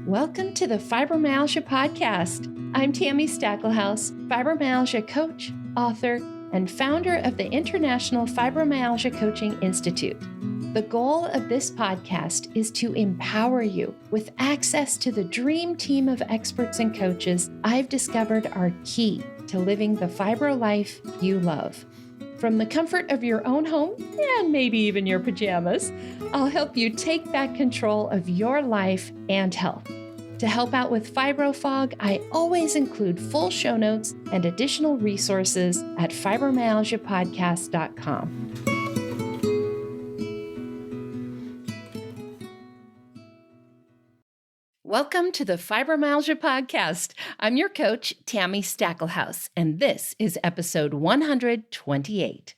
Welcome to the Fibromyalgia Podcast. I'm Tami, fibromyalgia coach, author, and founder of the International Fibromyalgia Coaching Institute. The goal of this podcast is to empower you with access to the dream team of experts and coaches I've discovered are key to living the fibro life you love. From the comfort of your own home, and maybe even your pajamas, I'll help you take back control of your life and health. To help out with fibro fog, I always include full show notes and additional resources at fibromyalgiapodcast.com. Welcome to the Fibromyalgia Podcast. I'm your coach, Tami, and this is episode 128.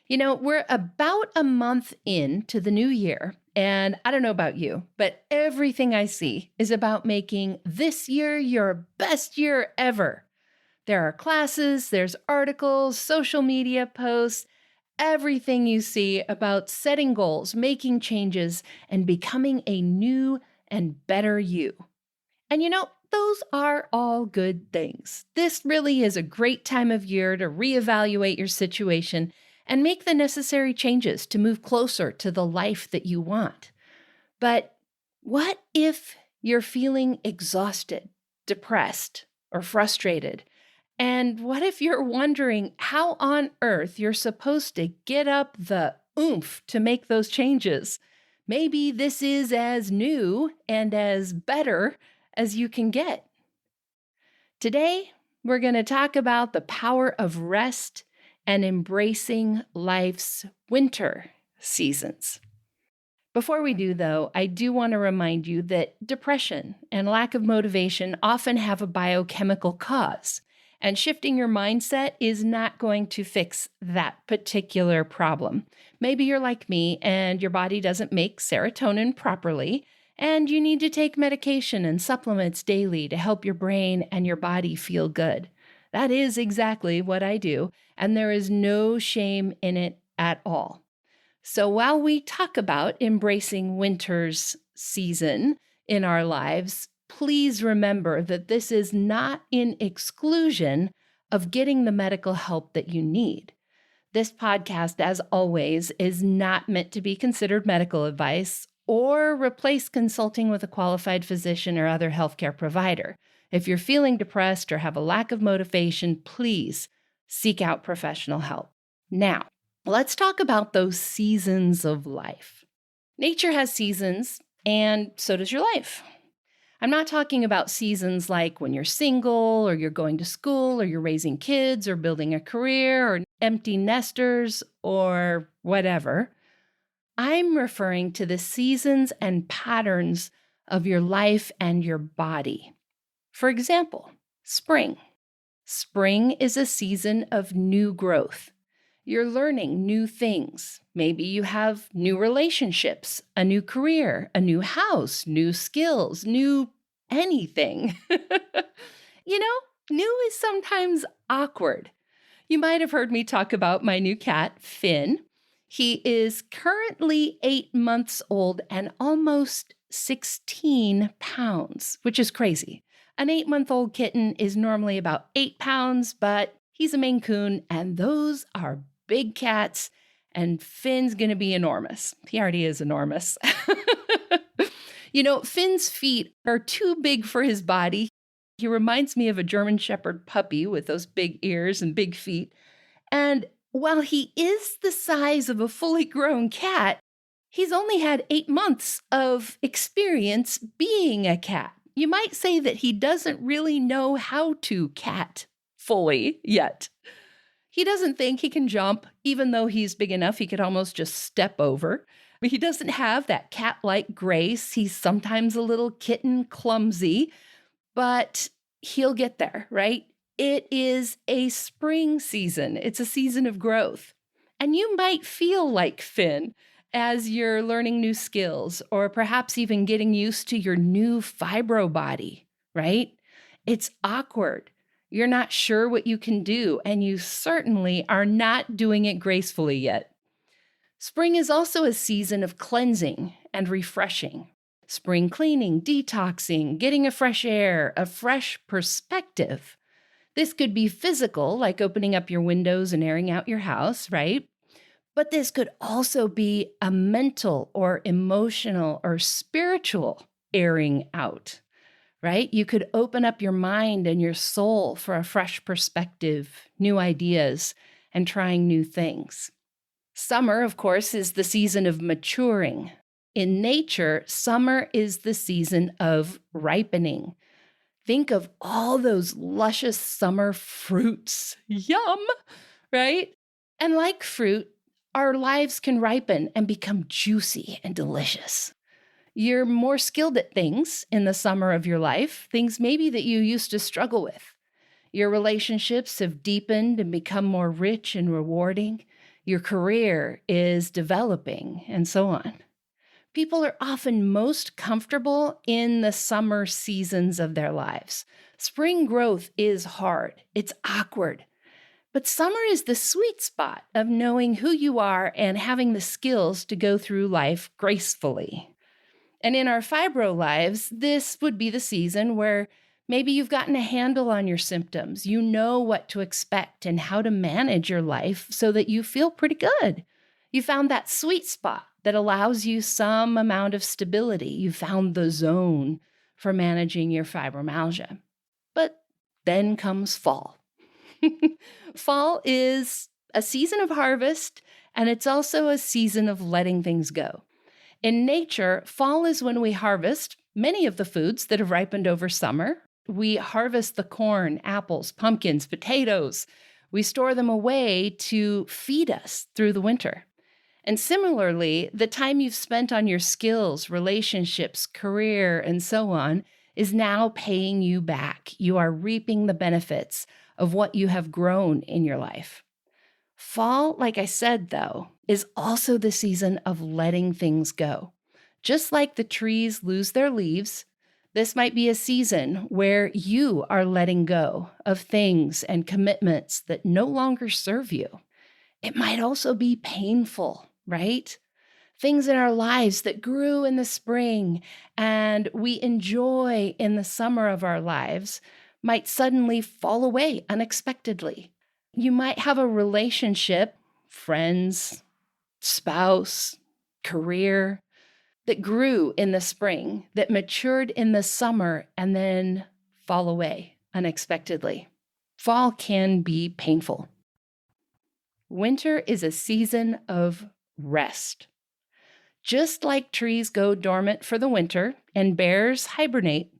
You know, we're about a month into the new year, and I don't know about you, but everything I see is about making this year your best year ever. There are classes, there's articles, social media posts, everything you see about setting goals, making changes, and becoming a new and better you. And you know, those are all good things. This really is a great time of year to reevaluate your situation and make the necessary changes to move closer to the life that you want. But what if you're feeling exhausted, depressed, or frustrated? And what if you're wondering how on earth you're supposed to get up the oomph to make those changes? Maybe this is as new and as better as you can get. Today, we're going to talk about the power of rest and embracing life's winter seasons. Before we do, though, I do want to remind you that depression and lack of motivation often have a biochemical cause, and shifting your mindset is not going to fix that particular problem. Maybe you're like me and your body doesn't make serotonin properly, and you need to take medication and supplements daily to help your brain and your body feel good. That is exactly what I do, and there is no shame in it at all. So while we talk about embracing winter's season in our lives, please remember that this is not in exclusion of getting the medical help that you need. This podcast, as always, is not meant to be considered medical advice or replace consulting with a qualified physician or other healthcare provider. If you're feeling depressed or have a lack of motivation, please seek out professional help. Now, let's talk about those seasons of life. Nature has seasons, and so does your life. I'm not talking about seasons like when you're single, or you're going to school, or you're raising kids, or building a career, or empty nesters, or whatever. I'm referring to the seasons and patterns of your life and your body. For example, spring. Spring is a season of new growth. You're learning new things. Maybe you have new relationships, a new career, a new house, new skills, new anything. You know, new is sometimes awkward. You might have heard me talk about my new cat, Finn. He is currently 8 months old and almost 16 pounds, which is crazy. An 8-month-old kitten is normally about 8 pounds, but he's a Maine Coon, and those are big cats, and Finn's going to be enormous. He already is enormous. You know, Finn's feet are too big for his body. He reminds me of a German Shepherd puppy with those big ears and big feet. And while he is the size of a fully grown cat, he's only had 8 months of experience being a cat. You might say that he doesn't really know how to cat fully yet. He doesn't think he can jump, even though he's big enough he could almost just step over. But he doesn't have that cat-like grace. He's sometimes a little kitten clumsy, but he'll get there, right? It is a spring season. It's a season of growth. And you might feel like Finn as you're learning new skills, or perhaps even getting used to your new fibro body, right? It's awkward. You're not sure what you can do, and you certainly are not doing it gracefully yet. Spring is also a season of cleansing and refreshing. spring cleaning, detoxing, getting a fresh air, a fresh perspective. This could be physical, like opening up your windows and airing out your house, right? But this could also be a mental or emotional or spiritual airing out, right? You could open up your mind and your soul for a fresh perspective, new ideas, and trying new things. Summer, of course, is the season of maturing. In nature, summer is the season of ripening. Think of all those luscious summer fruits. Yum, right? And like fruit, our lives can ripen and become juicy and delicious. You're more skilled at things in the summer of your life, things maybe that you used to struggle with. Your relationships have deepened and become more rich and rewarding. Your career is developing, and so on. People are often most comfortable in the summer seasons of their lives. Spring growth is hard, it's awkward. But summer is the sweet spot of knowing who you are and having the skills to go through life gracefully. And in our fibro lives, this would be the season where maybe you've gotten a handle on your symptoms. You know what to expect and how to manage your life so that you feel pretty good. You found that sweet spot that allows you some amount of stability. You found the zone for managing your fibromyalgia. But then comes fall. Fall is a season of harvest, and it's also a season of letting things go. In nature, fall is when we harvest many of the foods that have ripened over summer. We harvest the corn, apples, pumpkins, potatoes. We store them away to feed us through the winter. And similarly, the time you've spent on your skills, relationships, career, and so on is now paying you back. You are reaping the benefits of what you have grown in your life. Fall, like I said, though, is also the season of letting things go. Just like the trees lose their leaves, this might be a season where you are letting go of things and commitments that no longer serve you. It might also be painful, right? Things in our lives that grew in the spring and we enjoy in the summer of our lives might suddenly fall away unexpectedly. You might have a relationship, friends, spouse, career that grew in the spring, that matured in the summer, and then fall away unexpectedly. Fall can be painful. Winter is a season of rest. Just like trees go dormant for the winter and bears hibernate,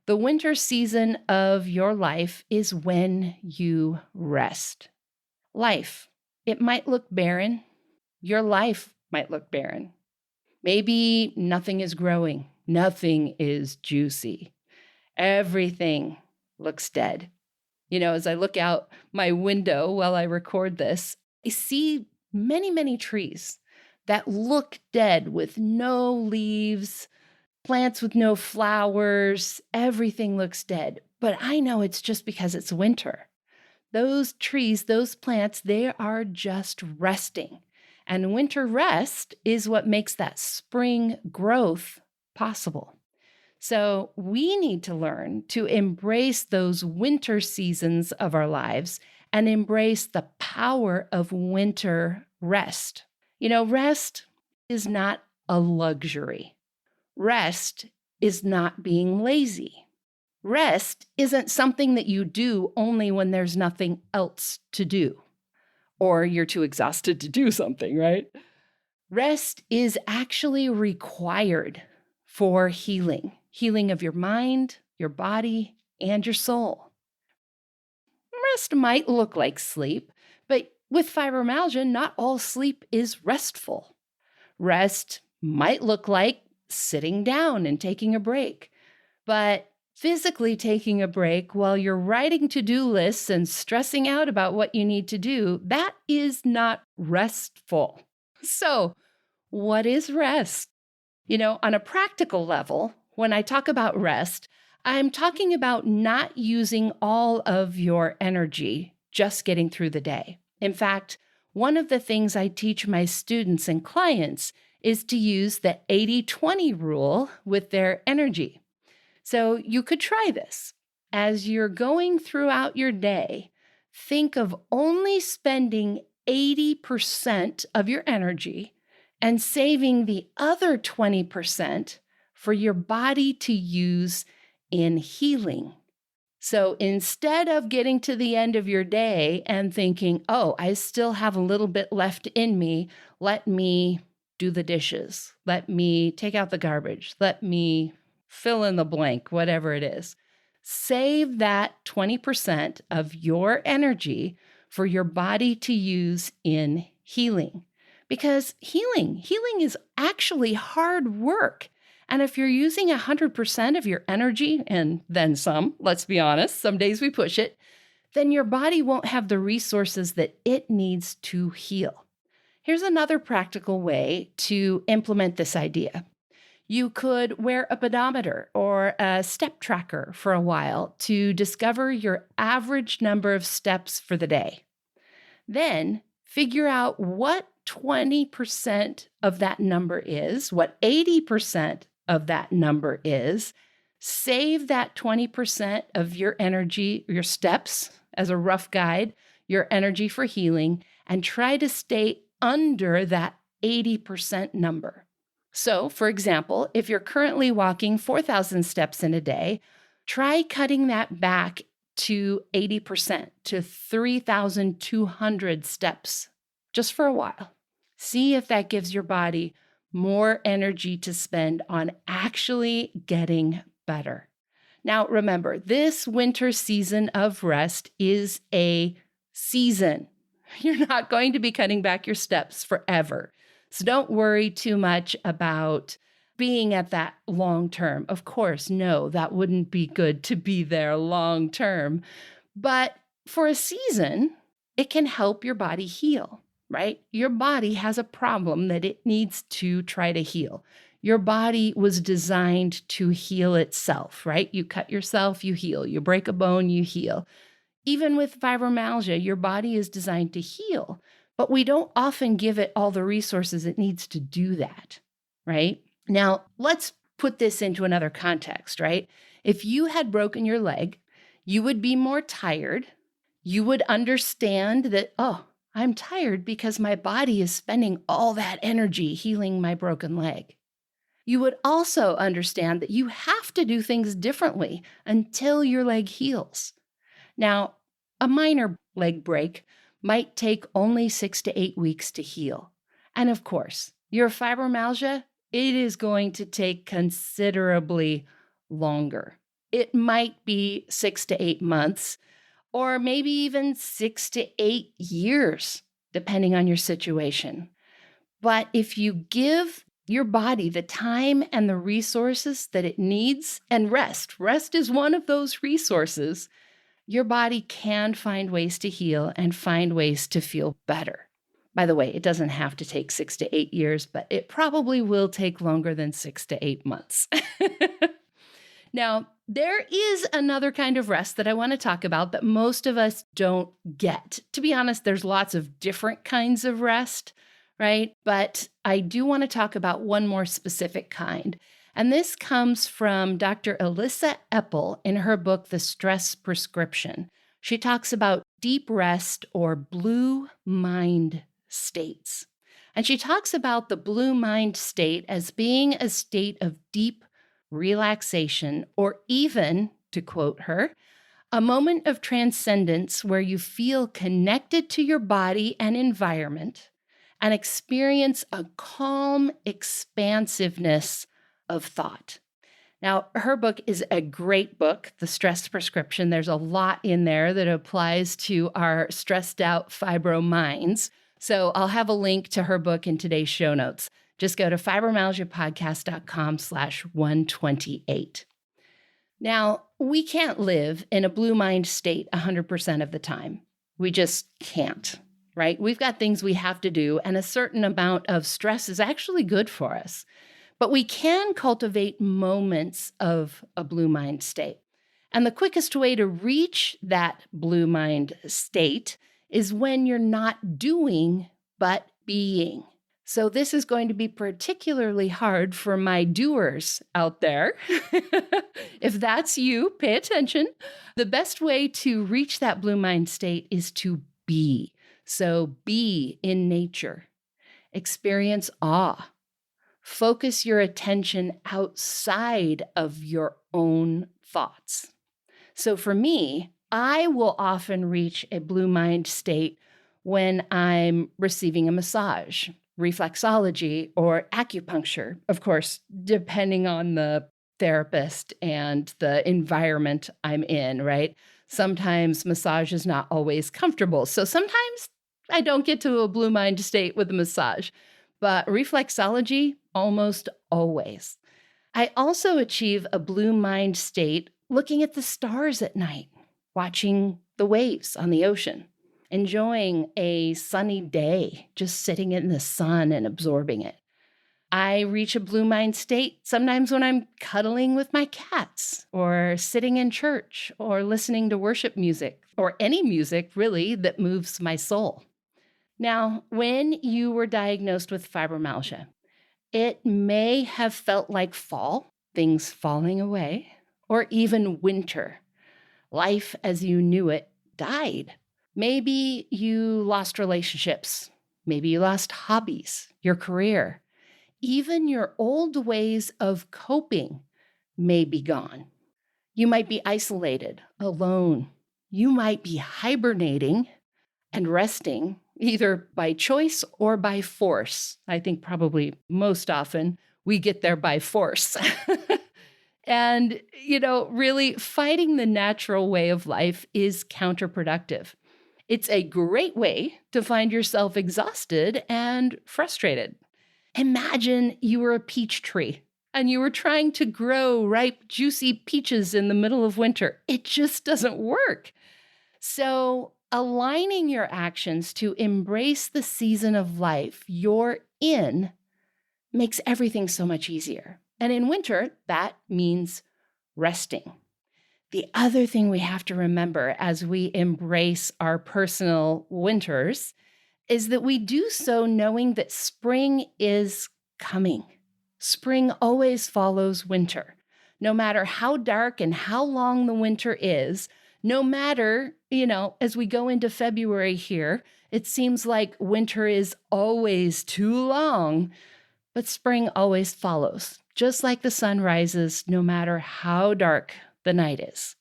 the winter season of your life is when you rest. Life, it might look barren. Your life might look barren. Maybe nothing is growing. Nothing is juicy. Everything looks dead. As I look out my window while I record this, I see many, many trees that look dead with no leaves, plants with no flowers. Everything looks dead. But I know it's just because it's winter. Those trees, those plants, they are just resting. And winter rest is what makes that spring growth possible. So we need to learn to embrace those winter seasons of our lives and embrace the power of winter rest. Rest is not a luxury. Rest is not being lazy. Rest isn't something that you do only when there's nothing else to do, or you're too exhausted to do something, right? Rest is actually required for healing of your mind, your body, and your soul. Rest might look like sleep, but with fibromyalgia, not all sleep is restful. Rest might look like sitting down and taking a break, but physically taking a break while you're writing to-do lists and stressing out about what you need to do, that is not restful. So, what is rest? On a practical level, when I talk about rest, I'm talking about not using all of your energy just getting through the day. In fact, one of the things I teach my students and clients is to use the 80-20 rule with their energy. So you could try this. As you're going throughout your day, think of only spending 80% of your energy and saving the other 20% for your body to use in healing. So instead of getting to the end of your day and thinking, oh, I still have a little bit left in me, let me do the dishes, let me take out the garbage, let me fill in the blank, whatever it is. Save that 20% of your energy for your body to use in healing. Because healing is actually hard work. And if you're using 100% of your energy, and then some, let's be honest, some days we push it, then your body won't have the resources that it needs to heal. Here's another practical way to implement this idea. You could wear a pedometer or a step tracker for a while to discover your average number of steps for the day. Then figure out what 20% of that number is, what 80% of that number is. Save that 20% of your energy, your steps as a rough guide, your energy for healing, and try to stay under that 80% number. So, for example, if you're currently walking 4,000 steps in a day, try cutting that back to 80%, to 3,200 steps, just for a while. See if that gives your body more energy to spend on actually getting better. Now, remember, this winter season of rest is a season. You're not going to be cutting back your steps forever. So don't worry too much about being at that long term. Of course, no, that wouldn't be good to be there long term. But for a season, it can help your body heal, right? Your body has a problem that it needs to try to heal. Your body was designed to heal itself, right? You cut yourself, you heal. You break a bone, you heal. Even with fibromyalgia, your body is designed to heal, but we don't often give it all the resources it needs to do that, right? Now, let's put this into another context, right? If you had broken your leg, you would be more tired. You would understand that, oh, I'm tired because my body is spending all that energy healing my broken leg. You would also understand that you have to do things differently until your leg heals. Now, a minor leg break might take only 6 to 8 weeks to heal. And of course, your fibromyalgia, it is going to take considerably longer. It might be 6 to 8 months, or maybe even 6 to 8 years, depending on your situation. But if you give your body the time and the resources that it needs, and rest is one of those resources, your body can find ways to heal and find ways to feel better. By the way, it doesn't have to take 6 to 8 years, but it probably will take longer than 6 to 8 months. Now, there is another kind of rest that I want to talk about that most of us don't get. To be honest, there's lots of different kinds of rest, right? But I do want to talk about one more specific kind. And this comes from Dr. Alyssa Epple in her book, The Stress Prescription. She talks about deep rest or blue mind states. And she talks about the blue mind state as being a state of deep relaxation, or even, to quote her, a moment of transcendence where you feel connected to your body and environment and experience a calm expansiveness of thought. Now, her book is a great book, The Stress Prescription. There's a lot in there that applies to our stressed out fibro minds. So I'll have a link to her book in today's show notes. Just go to fibromyalgiapodcast.com/128. Now, we can't live in a blue mind state 100% of the time. We just can't, right? We've got things we have to do, and a certain amount of stress is actually good for us. But we can cultivate moments of a blue mind state. And the quickest way to reach that blue mind state is when you're not doing, but being. So, this is going to be particularly hard for my doers out there. If that's you, pay attention. The best way to reach that blue mind state is to be. So, be in nature, experience awe, focus your attention outside of your own thoughts. So, for me, I will often reach a blue mind state when I'm receiving a massage, reflexology, or acupuncture, of course, depending on the therapist and the environment I'm in, right? Sometimes massage is not always comfortable. So sometimes I don't get to a blue mind state with a massage, but reflexology almost always. I also achieve a blue mind state looking at the stars at night, watching the waves on the ocean, enjoying a sunny day, just sitting in the sun and absorbing it. I reach a blue mind state sometimes when I'm cuddling with my cats, or sitting in church, or listening to worship music, or any music really that moves my soul. Now, when you were diagnosed with fibromyalgia, it may have felt like fall, things falling away, or even winter. Life as you knew it died. Maybe you lost relationships. Maybe you lost hobbies, your career. Even your old ways of coping may be gone. You might be isolated, alone. You might be hibernating and resting, either by choice or by force. I think probably most often we get there by force. And, really fighting the natural way of life is counterproductive. It's a great way to find yourself exhausted and frustrated. Imagine you were a peach tree and you were trying to grow ripe, juicy peaches in the middle of winter. It just doesn't work. So, aligning your actions to embrace the season of life you're in makes everything so much easier. And in winter, that means resting. The other thing we have to remember as we embrace our personal winters is that we do so knowing that spring is coming. Spring always follows winter. No matter how dark and how long the winter is, no matter, as we go into February here, it seems like winter is always too long, but spring always follows, just like the sun rises, no matter how dark the night is.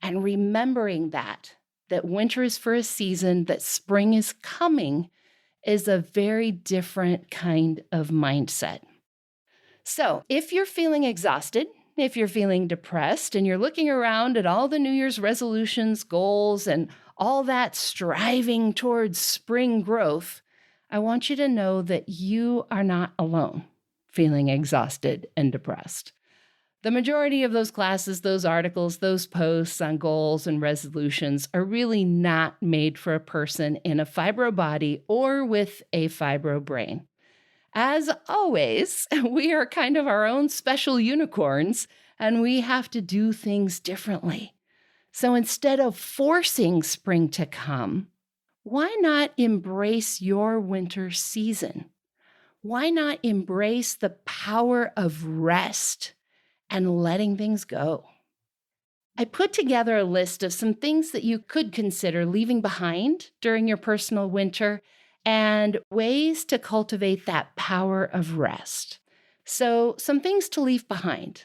And remembering that winter is for a season, that spring is coming, is a very different kind of mindset. So if you're feeling exhausted, if you're feeling depressed, and you're looking around at all the New Year's resolutions, goals, and all that striving towards spring growth, I want you to know that you are not alone feeling exhausted and depressed. The majority of those classes, those articles, those posts on goals and resolutions are really not made for a person in a fibro body or with a fibro brain. As always, we are kind of our own special unicorns, and we have to do things differently. So instead of forcing spring to come, why not embrace your winter season? Why not embrace the power of rest and letting things go? I put together a list of some things that you could consider leaving behind during your personal winter and ways to cultivate that power of rest. So, some things to leave behind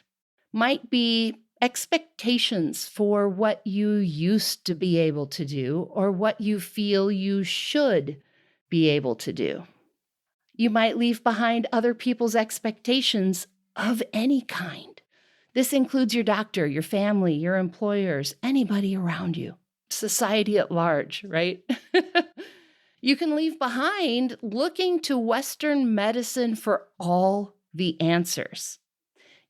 might be expectations for what you used to be able to do or what you feel you should be able to do. You might leave behind other people's expectations of any kind. This includes your doctor, your family, your employers, anybody around you, society at large, right? You can leave behind looking to Western medicine for all the answers.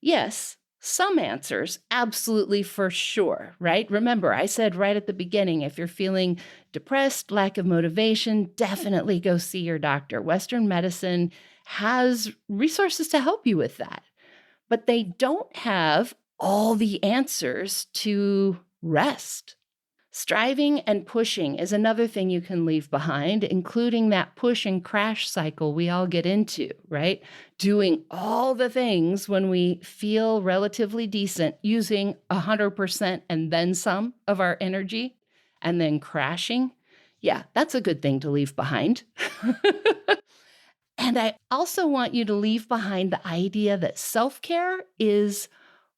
Yes, some answers, absolutely for sure, right? Remember, I said right at the beginning, if you're feeling depressed, lack of motivation, definitely go see your doctor. Western medicine has resources to help you with that, but they don't have all the answers to rest. Striving and pushing is another thing you can leave behind, including that push and crash cycle we all get into, right? Doing all the things when we feel relatively decent, using 100% and then some of our energy, and then crashing. Yeah, that's a good thing to leave behind. And I also want you to leave behind the idea that self-care is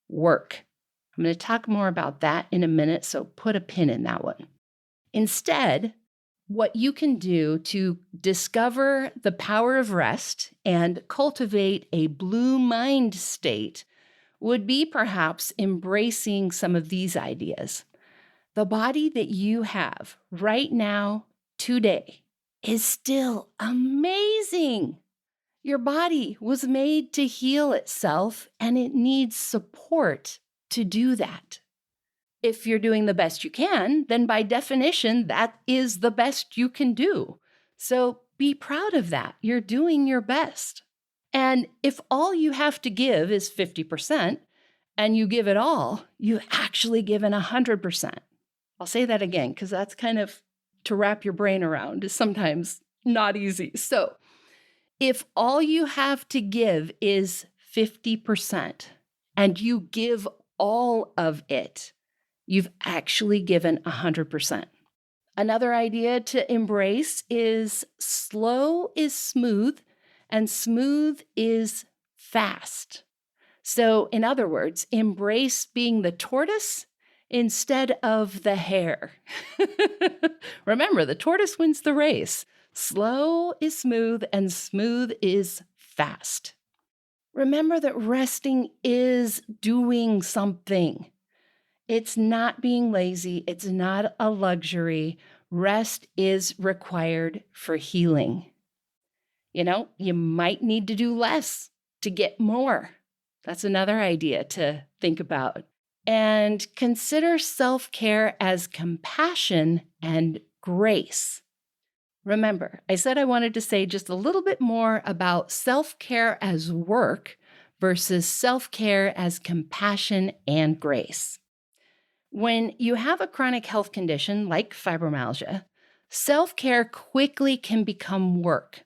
work. I'm going to talk more about that in a minute, so put a pin in that one. Instead, what you can do to discover the power of rest and cultivate a blue mind state would be perhaps embracing some of these ideas. The body that you have right now, today, is still amazing. Your body was made to heal itself, and it needs support to do that. If you're doing the best you can, then by definition, that is the best you can do. So be proud of that. You're doing your best. And if all you have to give is 50% and you give it all, you've actually given 100%. I'll say that again because that's kind of to wrap your brain around is sometimes not easy. So if all you have to give is 50% and you give all of it, you've actually given 100%. Another idea to embrace is slow is smooth and smooth is fast. So in other words, embrace being the tortoise instead of the hare. Remember, the tortoise wins the race. Slow is smooth and smooth is fast. Remember that resting is doing something. It's not being lazy. It's not a luxury. Rest is required for healing. You might need to do less to get more. That's another idea to think about. And consider self-care as compassion and grace. Remember, I said I wanted to say just a little bit more about self-care as work versus self-care as compassion and grace. When you have a chronic health condition like fibromyalgia, self-care quickly can become work.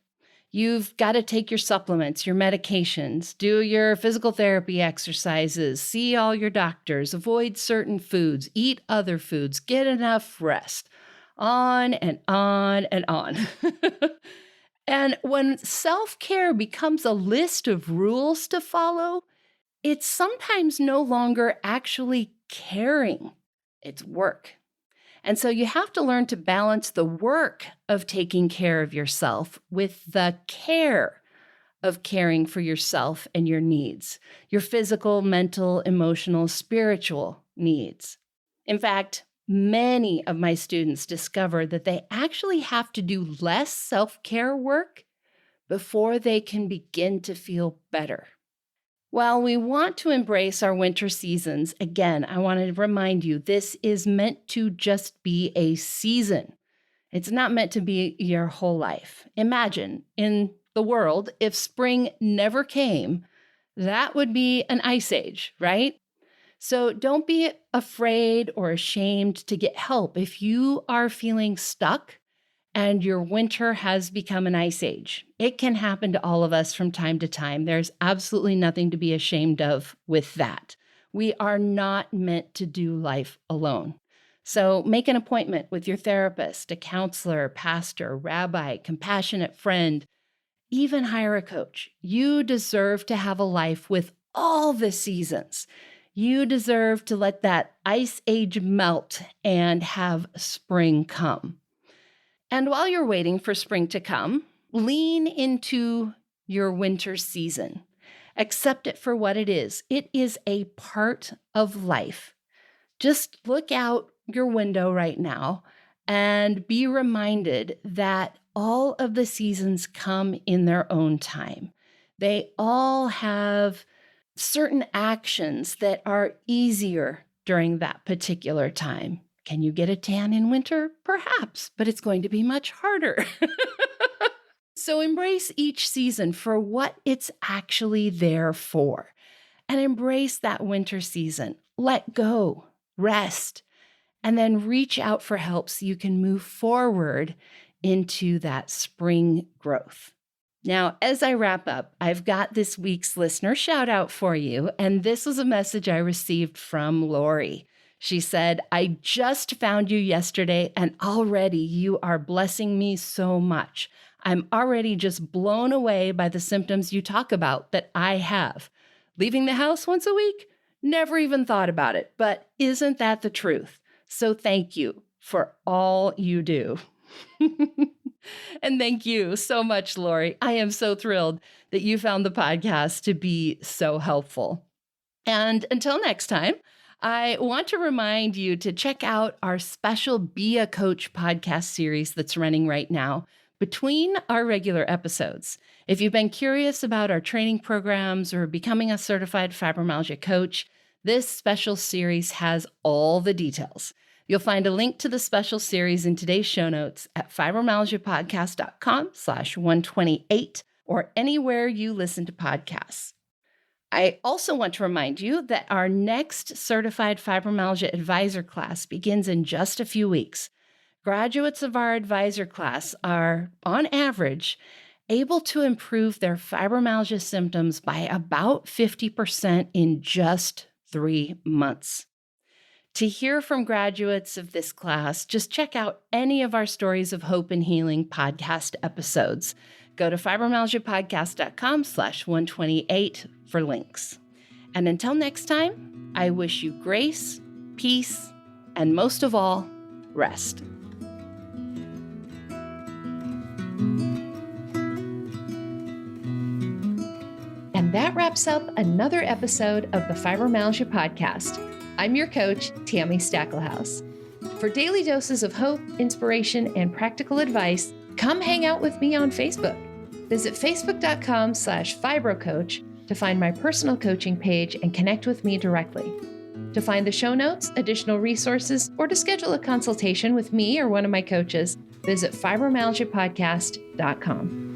You've got to take your supplements, your medications, do your physical therapy exercises, see all your doctors, avoid certain foods, eat other foods, get enough rest, on and on and on. And when self-care becomes a list of rules to follow, it's sometimes no longer actually caring. It's work. And so you have to learn to balance the work of taking care of yourself with the care of caring for yourself and your needs, your physical, mental, emotional, spiritual needs. In fact, many of my students discover that they actually have to do less self-care work before they can begin to feel better. While we want to embrace our winter seasons, again, I want to remind you, this is meant to just be a season. It's not meant to be your whole life. Imagine in the world, if spring never came, that would be an ice age, right? So don't be afraid or ashamed to get help if you are feeling stuck and your winter has become an ice age. It can happen to all of us from time to time. There's absolutely nothing to be ashamed of with that. We are not meant to do life alone. So make an appointment with your therapist, a counselor, pastor, rabbi, compassionate friend, even hire a coach. You deserve to have a life with all the seasons. You deserve to let that ice age melt and have spring come. And while you're waiting for spring to come, lean into your winter season. Accept it for what it is. It is a part of life. Just look out your window right now and be reminded that all of the seasons come in their own time. They all have certain actions that are easier during that particular time. Can you get a tan in winter? Perhaps, but it's going to be much harder. So embrace each season for what it's actually there for. And embrace that winter season. Let go, rest, and then reach out for help so you can move forward into that spring growth. Now, as I wrap up, I've got this week's listener shout out for you, and this was a message I received from Lori. She said, "I just found you yesterday, and already you are blessing me so much. I'm already just blown away by the symptoms you talk about that I have. Leaving the house once a week? Never even thought about it, but isn't that the truth? So thank you for all you do." And thank you so much, Lori. I am so thrilled that you found the podcast to be so helpful. And until next time, I want to remind you to check out our special Be a Coach podcast series that's running right now between our regular episodes. If you've been curious about our training programs or becoming a certified fibromyalgia coach, this special series has all the details. You'll find a link to the special series in today's show notes at fibromyalgiapodcast.com/128 or anywhere you listen to podcasts. I also want to remind you that our next Certified Fibromyalgia Advisor class begins in just a few weeks. Graduates of our advisor class are, on average, able to improve their fibromyalgia symptoms by about 50% in just 3 months. To hear from graduates of this class, just check out any of our Stories of Hope and Healing podcast episodes. Go to fibromyalgiapodcast.com/128 for links. And until next time, I wish you grace, peace, and most of all, rest. And that wraps up another episode of the Fibromyalgia Podcast. I'm your coach, Tami Stacklehouse. For daily doses of hope, inspiration, and practical advice, come hang out with me on Facebook. Visit facebook.com/fibrocoach to find my personal coaching page and connect with me directly. To find the show notes, additional resources, or to schedule a consultation with me or one of my coaches, visit fibromyalgiapodcast.com.